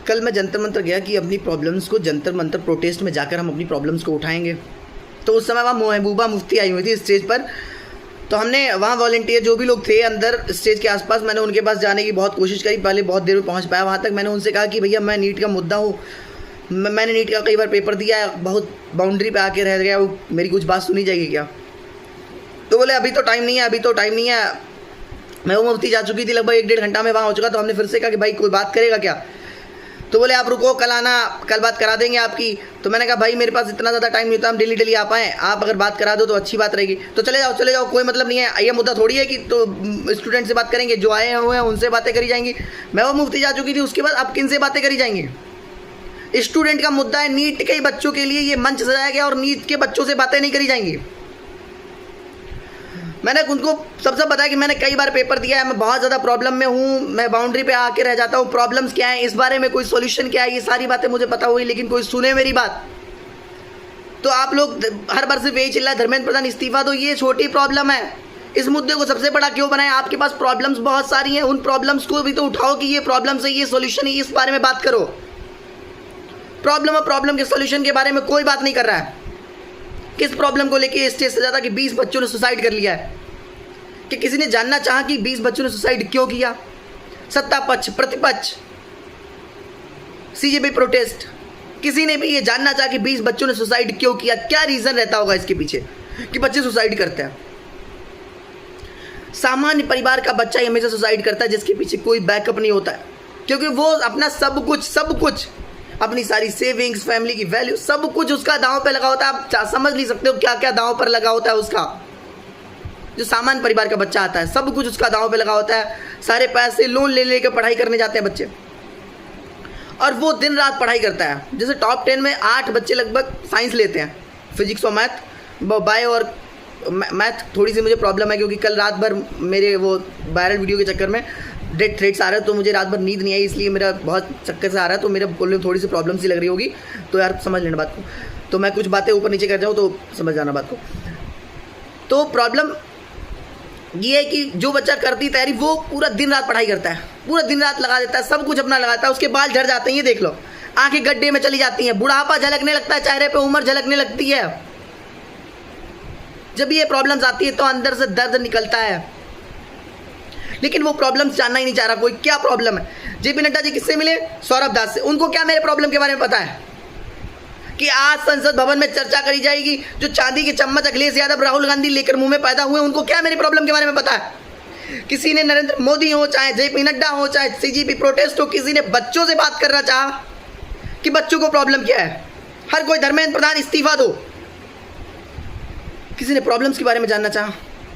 कल मैं जंतर मंतर गया कि अपनी प्रॉब्लम्स को जंतर मंतर प्रोटेस्ट में जाकर हम अपनी प्रॉब्लम्स को उठाएंगे। तो उस समय वहाँ महबूबा मुफ्ती आई हुई थी स्टेज पर। तो हमने वहाँ वॉलंटियर जो भी लोग थे अंदर स्टेज के आसपास, मैंने उनके पास जाने की बहुत कोशिश करी। पहले बहुत देर में पहुँच पाया वहाँ तक। मैंने उनसे कहा कि भैया मैं नीट का मुद्दा हूँ, मैंने नीट का कई बार पेपर दिया है, बहुत बाउंड्री पे आके रह गया, वो मेरी कुछ बात सुनी जाएगी क्या? तो बोले अभी तो टाइम नहीं है, अभी तो टाइम नहीं है। मैं वो मुफ्ती जा चुकी थी, लगभग 1-1.5 घंटा में वहाँ हो चुका। तो हमने फिर से कहा कि भाई कोई बात करेगा क्या? तो बोले आप रुको, कल आना, कल बात करा देंगे आपकी। तो मैंने कहा भाई मेरे पास इतना ज़्यादा टाइम नहीं होता, हम डेली आ पाएँ, आप अगर बात करा दो तो अच्छी बात रहेगी। तो चले जाओ, कोई मतलब नहीं है, ये मुद्दा थोड़ी है कि तो स्टूडेंट से बात करेंगे, जो आए हुए हैं उनसे बातें करी जाएंगी। मैं वो मुफ्ती जा चुकी थी, उसके बाद अब किन से बातें करी जाएंगी? स्टूडेंट का मुद्दा है, नीट के बच्चों के लिए ये मंच सजाया गया और नीट के बच्चों से बातें नहीं करी जाएंगी। मैंने उनको सबसे बताया कि मैंने कई बार पेपर दिया है, मैं बहुत ज़्यादा प्रॉब्लम में हूँ, मैं बाउंड्री पे आके रह जाता हूँ, प्रॉब्लम्स क्या है, इस बारे में कोई सॉल्यूशन क्या है, ये सारी बातें मुझे पता हुई, लेकिन कोई सुने मेरी बात। तो आप लोग हर बार सिर्फ यही चिल्लाए धर्मेंद्र प्रधान इस्तीफा दो, ये छोटी प्रॉब्लम है, इस मुद्दे को सबसे बड़ा क्यों बनाए? आपके पास प्रॉब्लम्स बहुत सारी हैं, उन प्रॉब्लम्स को भी तो उठाओ कि ये प्रॉब्लम्स है, ये सॉल्यूशन है, इस बारे में बात करो। प्रॉब्लम के सॉल्यूशन के बारे में कोई बात नहीं कर रहा है। किस प्रॉब्लम को लेके स्टेज से ज़्यादा कि 20 बच्चों ने सुसाइड कर लिया है? कि किसी ने जानना चाहा कि 20 बच्चों ने सुसाइड क्यों किया? सत्ता पक्ष, प्रतिपक्ष, सीजेपी प्रोटेस्ट, किसी ने भी ये जानना चाहा कि 20 बच्चों ने सुसाइड क्यों किया? क्या रीज़न रहता होगा इसके पीछे कि बच्चे सुसाइड करते हैं? सामान्य परिवार का बच्चा ही हमेशा सुसाइड करता है जिसके पीछे कोई बैकअप नहीं होता है, क्योंकि वो अपना सब कुछ अपनी सारी सेविंग्स, फैमिली की वैल्यू, सब कुछ उसका दांव पे लगा होता है। आप समझ नहीं सकते हो क्या क्या दांव पर लगा होता है उसका। जो सामान्य परिवार का बच्चा आता है, सब कुछ उसका दांव पे लगा होता है। सारे पैसे लोन ले लेकर पढ़ाई करने जाते हैं बच्चे, और वो दिन रात पढ़ाई करता है। जैसे टॉप 10 में 8 बच्चे लगभग साइंस लेते हैं, फिजिक्स और मैथ, बायो और मैथ थोड़ी सी मुझे प्रॉब्लम है, क्योंकि कल रात भर मेरे वो वायरल वीडियो के चक्कर में डेथ थ्रेट्स आ रहे हैं, तो मुझे रात भर नींद नहीं आई, इसलिए मेरा बहुत चक्कर से आ रहा है, तो मेरे बोलने में थोड़ी सी प्रॉब्लम सी लग रही होगी। तो यार समझ लेना बात को। तो मैं कुछ बातें ऊपर नीचे कर जाऊँ तो समझ जाना बात को। तो प्रॉब्लम ये है कि जो बच्चा करती तैयारी वो पूरा दिन रात पढ़ाई करता है, पूरा दिन रात लगा देता है, सब कुछ अपना लगाता है, उसके बाल झड़ जाते हैं, ये देख लो, आंखें गड्ढे में चली जाती हैं, बुढ़ापा झलकने लगता है, चेहरे पे उम्र झलकने लगती है। जब ये प्रॉब्लम्स आती है तो अंदर से दर्द निकलता है, लेकिन वो प्रॉब्लम्स जानना ही नहीं चाह रहा कोई। क्या प्रॉब्लम है? जेपी नड्डा जी किससे मिले? सौरभ दास से। उनको क्या मेरे प्रॉब्लम के बारे में पता है कि आज संसद भवन में चर्चा करी जाएगी? जो चांदी के चम्मच अखिलेश यादव, राहुल गांधी लेकर मुंह में पैदा हुए, उनको क्या मेरी प्रॉब्लम के बारे में पता है? किसी ने नरेंद्र मोदी हो, चाहे जेपी नड्डा हो, चाहे सीजेपी प्रोटेस्ट हो, किसी ने बच्चों से बात करना चाहा कि बच्चों को प्रॉब्लम क्या है? हर कोई धर्मेंद्र प्रधान इस्तीफा दो, किसी ने प्रॉब्लम्स के बारे में जानना चाहा?